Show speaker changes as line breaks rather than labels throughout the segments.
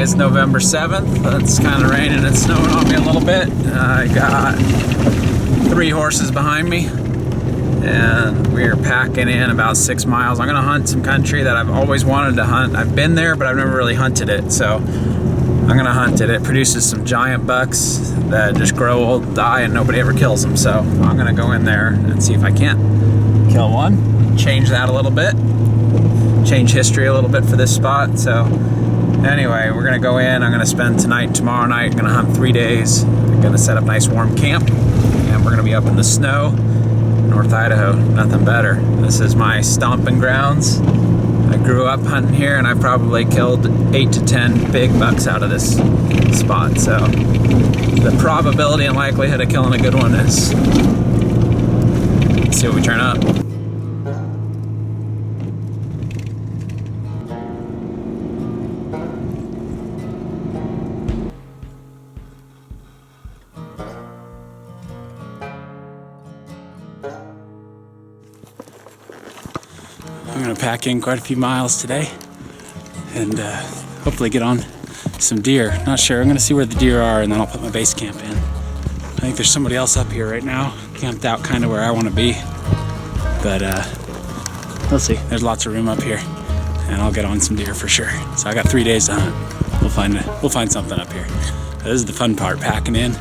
is November 7th. It's kind of raining and snowing on me a little bit. I got 3 horses behind me, and we're packing in about 6 miles. I'm gonna hunt some country that I've always wanted to hunt. I've been there, but I've never really hunted it, so I'm gonna hunt it. It produces some giant bucks that just grow old, die, and nobody ever kills them. So I'm gonna go in there and see if I can't kill one. Change that a little bit. Change history a little bit for this spot. So anyway, we're gonna go in. I'm gonna spend tonight, tomorrow night. I'm gonna hunt 3 days. I'm gonna set up a nice warm camp, and we're gonna be up in the snow, North Idaho. Nothing better. This is my stomping grounds. I grew up hunting here, and I probably killed 8 to 10 big bucks out of this spot. So the probability and likelihood of killing a good one is, let's see what we turn up. I'm gonna pack in quite a few miles today and hopefully get on some deer. Not sure. I'm gonna see where the deer are, and then I'll put my base camp in. I think there's somebody else up here right now, camped out kind of where I want to be, but we'll see. There's lots of room up here, and I'll get on some deer for sure. So I got 3 days to hunt. We'll find something up here. This is the fun part: packing in,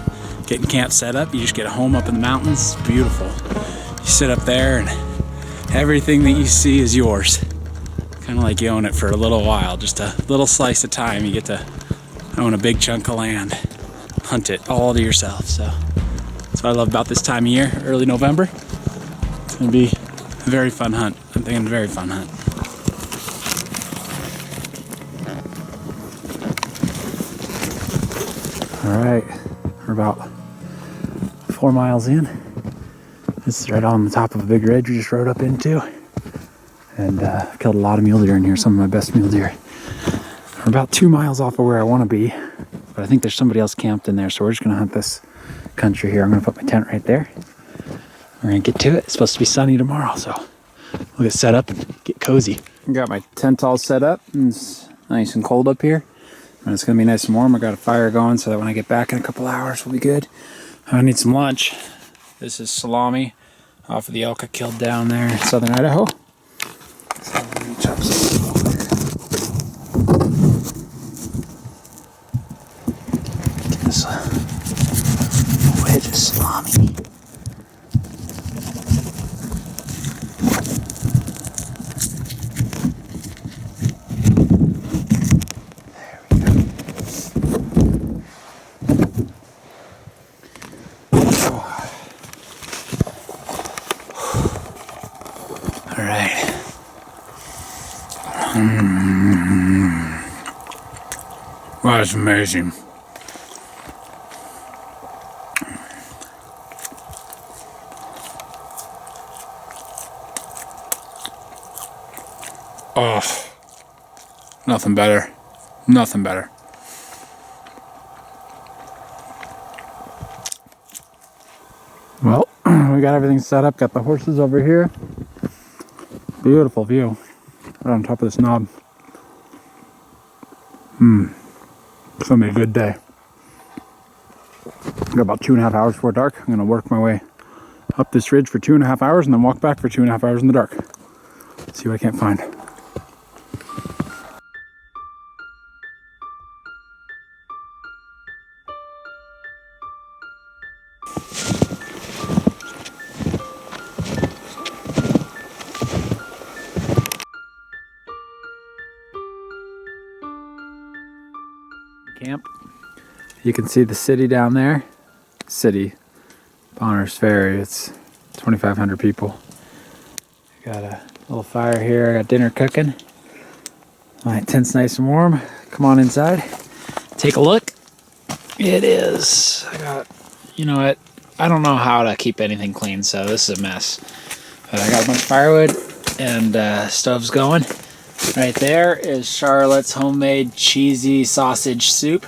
getting camp set up. You just get a home up in the mountains. It's beautiful. You sit up there, and everything that you see is yours. Kind of like you own it for a little while, just a little slice of time. You get to own a big chunk of land, hunt it all to yourself. So that's what I love about this time of year, early November. It's gonna be a very fun hunt. I'm thinking a very fun hunt. All right, we're about 4 miles in. This is right on the top of a big ridge we just rode up into, and I've killed a lot of mule deer in here, some of my best mule deer. We're about 2 miles off of where I want to be, but I think there's somebody else camped in there, so we're just gonna hunt this country here. I'm gonna put my tent right there. We're gonna get to it. It's supposed to be sunny tomorrow, so we'll get set up and get cozy. I got my tent all set up, and it's nice and cold up here, and it's gonna be nice and warm. I got a fire going so that when I get back in a couple hours, we'll be good. I need some lunch. This is salami off of the elk I killed down there in southern Idaho. So let me chop some real quick. Get this wedge of salami. Wow, that's amazing. Oh, nothing better. Nothing better. Well, we got everything set up. Got the horses over here. Beautiful view. Right on top of this knob. It's gonna be a good day. Got about 2.5 hours before dark. I'm gonna work my way up this ridge for 2.5 hours and then walk back for 2.5 hours in the dark. See what I can't find. Camp. You can see the city down there. City, Bonner's Ferry. It's 2,500 people. Got a little fire here. I got dinner cooking. My tent's nice and warm. Come on inside. Take a look. It is. I got, you know what? I don't know how to keep anything clean, so this is a mess. But I got a bunch of firewood and stove's going. Right there is Charlotte's homemade cheesy sausage soup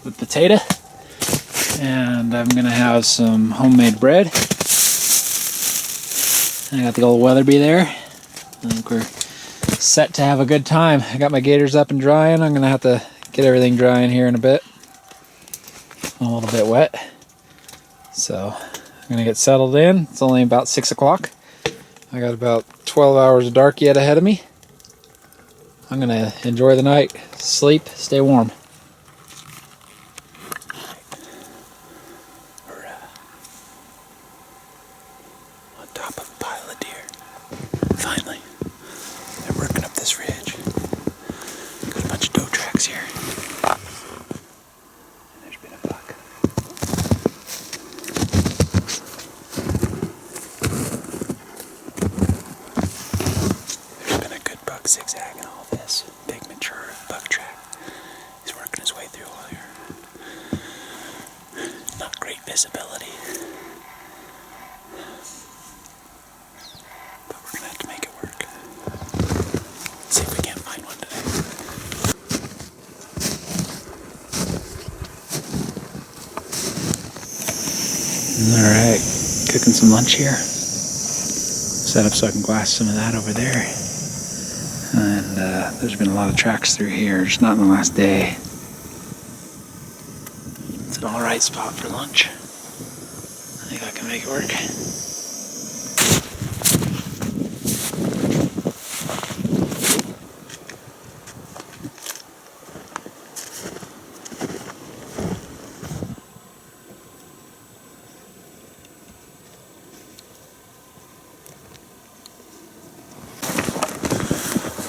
with potato. And I'm gonna have some homemade bread. I got the old Weatherby there. I think we're set to have a good time. I got my gators up and drying. I'm gonna have to get everything dry in here in a bit. I'm a little bit wet. So I'm gonna get settled in. It's only about 6 o'clock. I got about 12 hours of dark yet ahead of me. I'm gonna enjoy the night, sleep, stay warm. We're on top of a pile of deer. Finally, they're working up this ridge. Got a bunch of doe tracks here. And there's been a buck. There's been a good buck zigzagging all this. Big mature buck track. He's working his way through all here. Not great visibility. But we're gonna have to make it work. Let's see if we can't find one today. Alright, cooking some lunch here. Set up so I can glass some of that over there. And there's been a lot of tracks through here, just not in the last day. It's an alright spot for lunch. I think I can make it work.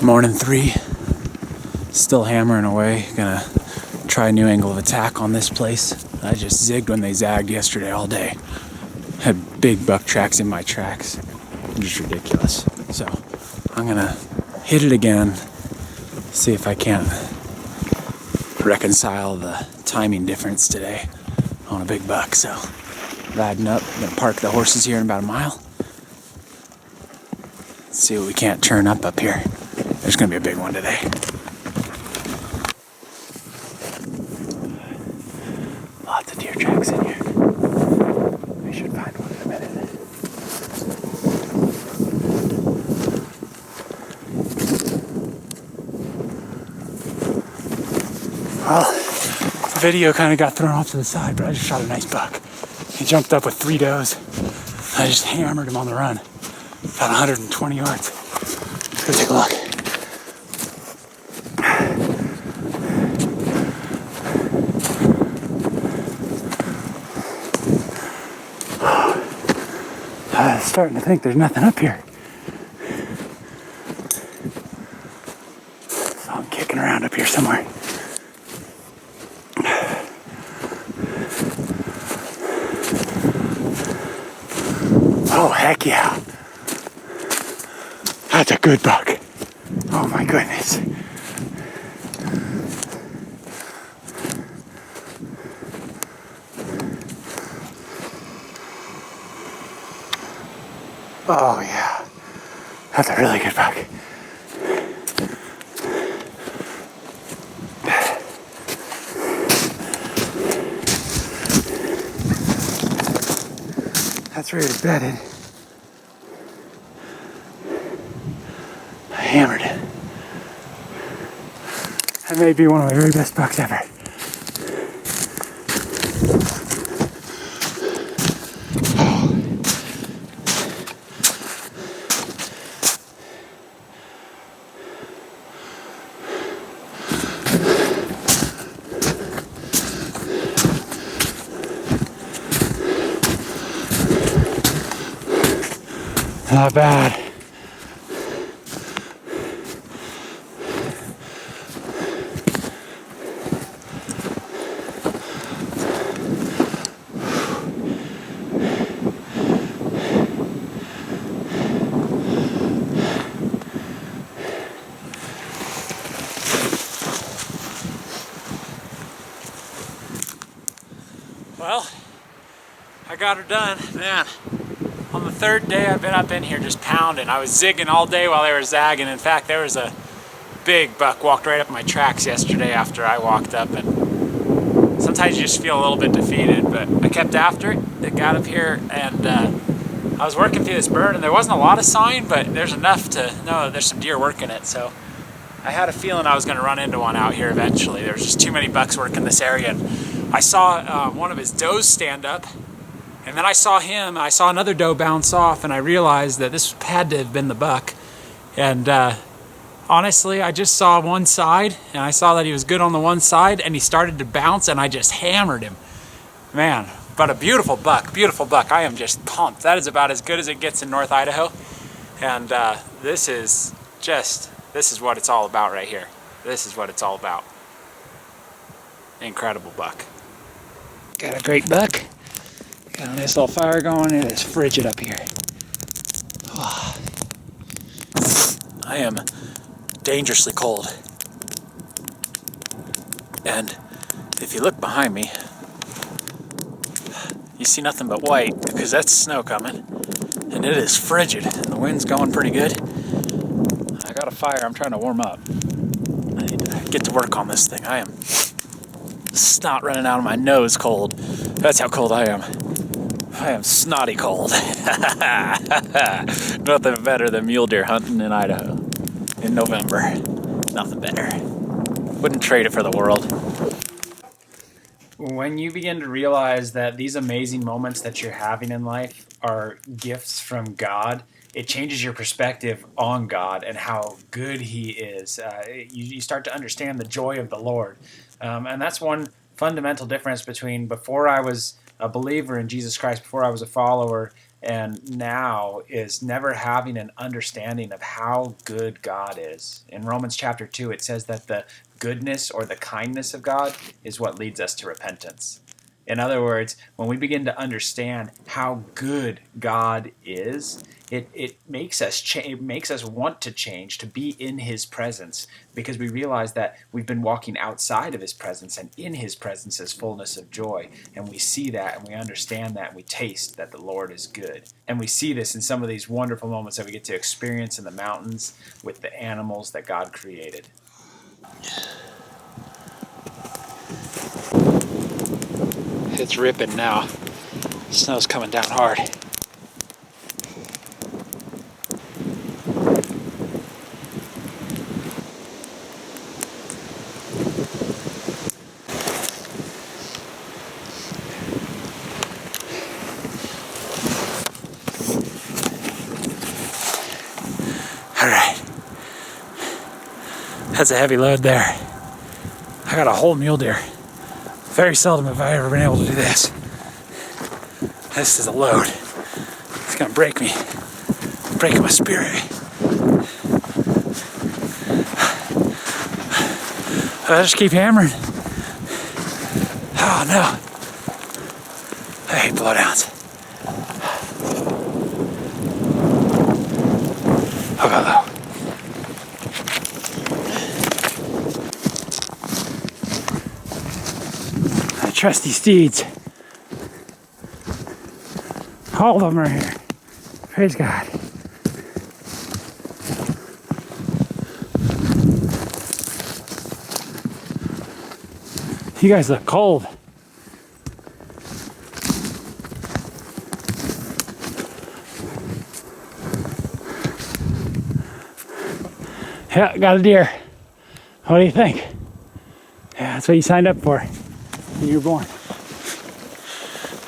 Morning 3, still hammering away. Gonna try a new angle of attack on this place. I just zigged when they zagged yesterday all day. Had big buck tracks in my tracks. Just ridiculous. So I'm gonna hit it again, see if I can't reconcile the timing difference today on a big buck. So riding up, I'm gonna park the horses here in about a mile. See what we can't turn up here. There's gonna be a big one today. Lots of deer tracks in here. We should find one in a minute. Well, the video kind of got thrown off to the side, but I just shot a nice buck. He jumped up with 3 does. I just hammered him on the run. About 120 yards. Let's go take a look. I'm starting to think there's nothing up here. So I'm kicking around up here somewhere. Oh, heck yeah. That's a good buck. Oh my goodness. Oh yeah, that's a really good buck. That's really bedded. I hammered it. That may be one of my very best bucks ever. Not bad. Well, I got her done, man. On the 3rd day I've been up in here just pounding. I was zigging all day while they were zagging. In fact, there was a big buck walked right up my tracks yesterday after I walked up, and sometimes you just feel a little bit defeated, but I kept after it. It got up here, and I was working through this bird, and there wasn't a lot of sign, but there's enough to know that there's some deer working it. So I had a feeling I was going to run into one out here eventually. There was just too many bucks working this area. And I saw one of his does stand up, and then I saw him. I saw another doe bounce off, and I realized that this had to have been the buck. And honestly, I just saw one side, and I saw that he was good on the one side, and he started to bounce, and I just hammered him. Man, but a beautiful buck, beautiful buck. I am just pumped. That is about as good as it gets in North Idaho. And this is what it's all about right here. This is what it's all about. Incredible buck. Got a great buck. Got a nice little fire going. It is frigid up here. Oh. I am dangerously cold. And if you look behind me, you see nothing but white because that's snow coming. And it is frigid and the wind's going pretty good. I got a fire, I'm trying to warm up. I need to get to work on this thing. I am snot running out of my nose cold. That's how cold I am. I am snotty cold. Nothing better than mule deer hunting in Idaho in November. Nothing better. Wouldn't trade it for the world. When you begin to realize that these amazing moments that you're having in life are gifts from God, it changes your perspective on God and how good He is. You start to understand the joy of the Lord. And that's one fundamental difference between before I was a believer in Jesus Christ, before I was a follower, and now is never having an understanding of how good God is. In Romans chapter 2, it says that the goodness or the kindness of God is what leads us to repentance. In other words, when we begin to understand how good God is, it makes us want to change, to be in His presence, because we realize that we've been walking outside of His presence, and in His presence is fullness of joy. And we see that, and we understand that, and we taste that the Lord is good. And we see this in some of these wonderful moments that we get to experience in the mountains with the animals that God created. It's ripping now. Snow's coming down hard. All right. That's a heavy load there. I got a whole mule deer. Very seldom have I ever been able to do this. This is a load. It's gonna break me. Break my spirit. I just keep hammering. Oh no. I hate blowdowns. Oh. Trusty steeds. All of them are here. Praise God. You guys look cold. Yeah, got a deer. What do you think? Yeah, that's what you signed up for when you were born.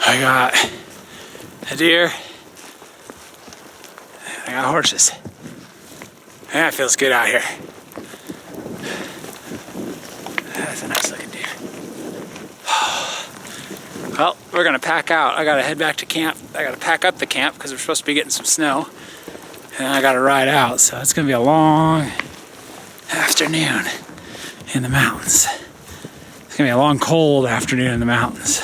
I got a deer. I got horses. Yeah, it feels good out here. That's a nice looking deer. Well, we're gonna pack out. I gotta head back to camp. I gotta pack up the camp because we're supposed to be getting some snow. And I gotta ride out, so it's gonna be a long afternoon in the mountains. It's gonna be a long, cold afternoon in the mountains.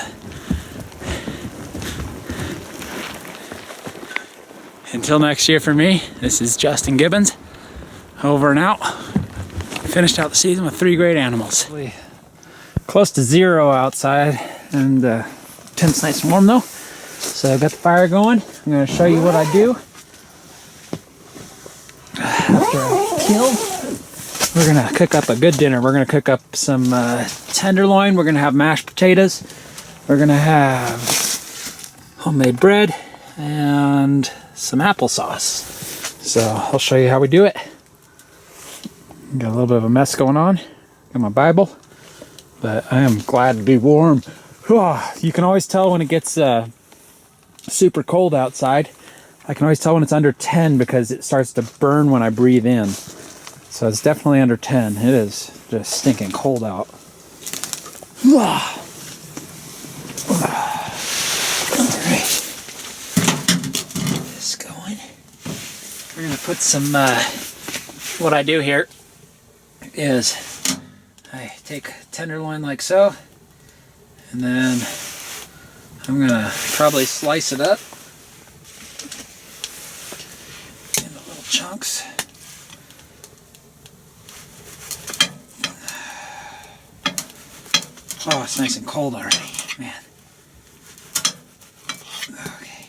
Until next year for me, this is Justin Gibbons, over and out. Finished out the season with 3 great animals. Close to 0 outside, and temp's nice and warm though. So I've got the fire going. I'm gonna show you what I do after I kill. We're gonna cook up a good dinner. We're gonna cook up some tenderloin. We're gonna have mashed potatoes. We're gonna have homemade bread and some applesauce. So I'll show you how we do it. Got a little bit of a mess going on. Got my Bible, but I am glad to be warm. You can always tell when it gets super cold outside. I can always tell when it's under 10 because it starts to burn when I breathe in. So it's definitely under 10. It is just stinking cold out. Alright. This going. We're gonna put some, what I do here is I take tenderloin like so, and then I'm gonna probably slice it up into little chunks. Oh, it's nice and cold already, man. Okay.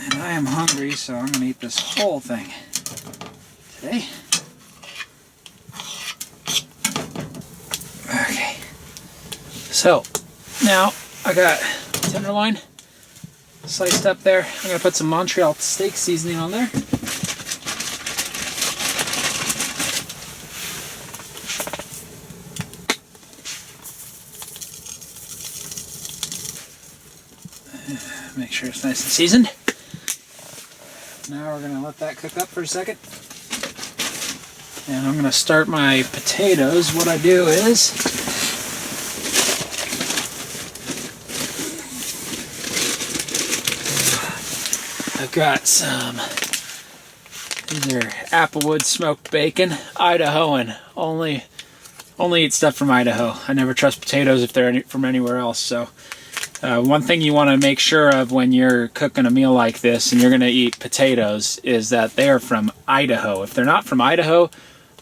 And I am hungry, so I'm gonna eat this whole thing today. Okay. So, now I got tenderloin sliced up there. I'm gonna put some Montreal steak seasoning on there. Make sure it's nice and seasoned. Now we're gonna let that cook up for a second. And I'm gonna start my potatoes. What I do is I've got some, these are Applewood smoked bacon, Idahoan. Only eat stuff from Idaho. I never trust potatoes if they're from anywhere else. So one thing you want to make sure of when you're cooking a meal like this and you're going to eat potatoes is that they are from Idaho. If they're not from Idaho,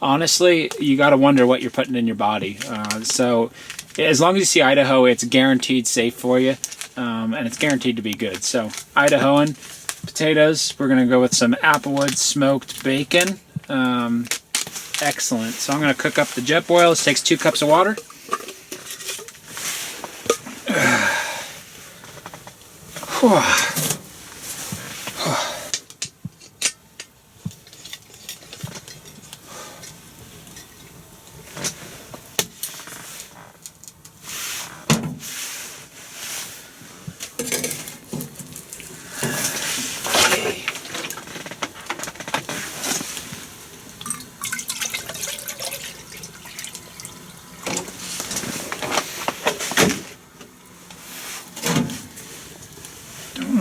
honestly, you got to wonder what you're putting in your body. So as long as you see Idaho, it's guaranteed safe for you, and it's guaranteed to be good. So Idahoan potatoes, we're going to go with some Applewood smoked bacon. Excellent. So I'm going to cook up the jet boil. This takes 2 cups of water.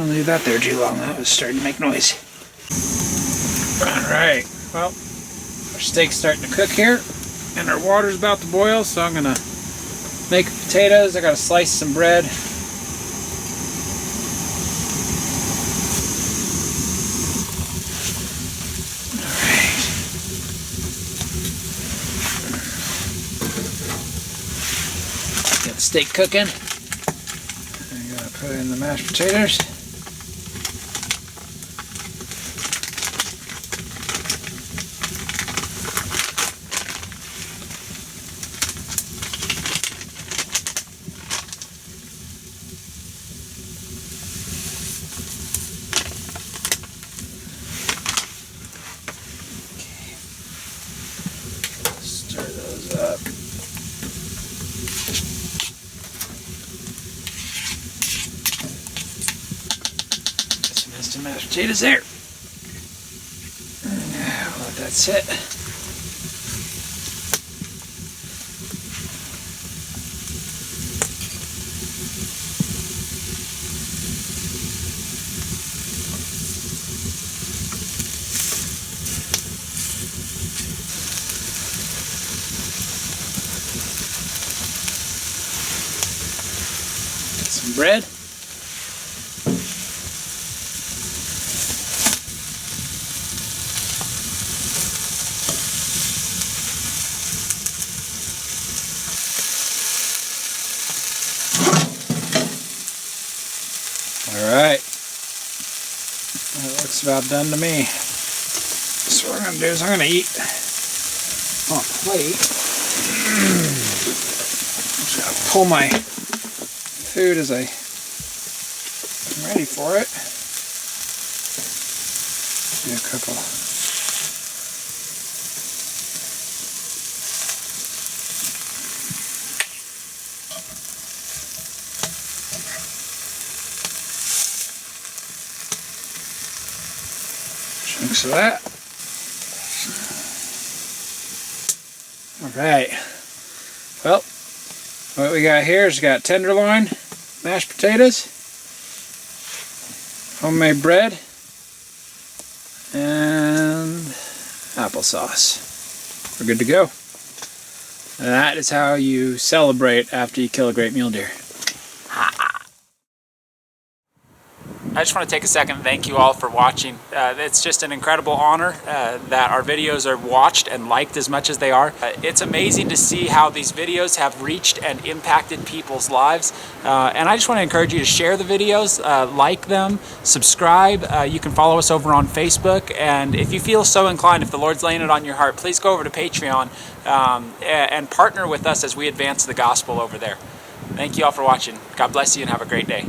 Leave that there too long. That was starting to make noise. Alright, well, our steak's starting to cook here, and our water's about to boil, so I'm gonna make potatoes. I gotta slice some bread. Alright. Get the steak cooking. I'm gonna put in the mashed potatoes. Mashed potatoes there. We'll let that sit. Get some bread. Alright, that looks about done to me. So what I'm going to do is I'm going to eat on a plate. I'm just going to pull my food as I'm ready for it. Do a couple Thanks for that. Alright. Well, what we got here is we got tenderloin, mashed potatoes, homemade bread, and applesauce. We're good to go. And that is how you celebrate after you kill a great mule deer. I just want to take a second and thank you all for watching. It's just an incredible honor that our videos are watched and liked as much as they are. It's amazing to see how these videos have reached and impacted people's lives. And I just want to encourage you to share the videos, like them, subscribe. You can follow us over on Facebook. And if you feel so inclined, if the Lord's laying it on your heart, please go over to Patreon and partner with us as we advance the gospel over there. Thank you all for watching. God bless you and have a great day.